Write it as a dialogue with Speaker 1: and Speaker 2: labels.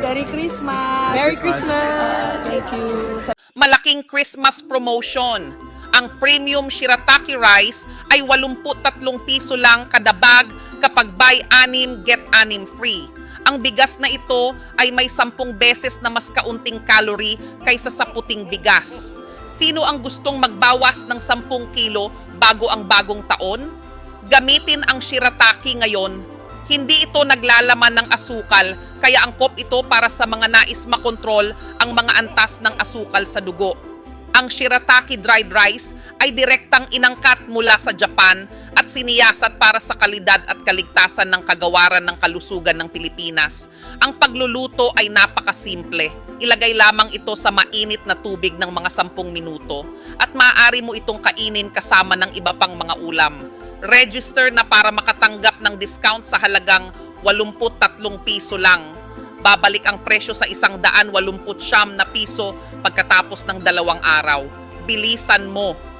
Speaker 1: Merry Christmas!
Speaker 2: Merry Christmas!
Speaker 1: Thank you.
Speaker 3: Malaking Christmas promotion. Ang premium shirataki rice ay 83 piso lang kada bag kapag buy 6, get 6 free. Ang bigas na ito ay may 10 beses na mas kaunting calorie kaysa sa puting bigas. Sino ang gustong magbawas ng 10 kilo bago ang bagong taon? Gamitin ang shirataki ngayon. Hindi ito naglalaman ng asukal, kaya angkop ito para sa mga nais makontrol ang mga antas ng asukal sa dugo. Ang shirataki dried rice ay direktang inangkat mula sa Japan at siniyasat para sa kalidad at kaligtasan ng kagawaran ng kalusugan ng Pilipinas. Ang pagluluto ay napakasimple. Ilagay lamang ito sa mainit na tubig ng mga 10 minuto at maaari mo itong kainin kasama ng iba pang mga ulam. Register na para makatanggap ng discount sa halagang 83 piso lang. Babalik ang presyo sa 189 na piso pagkatapos ng 2 araw. Bilisan mo!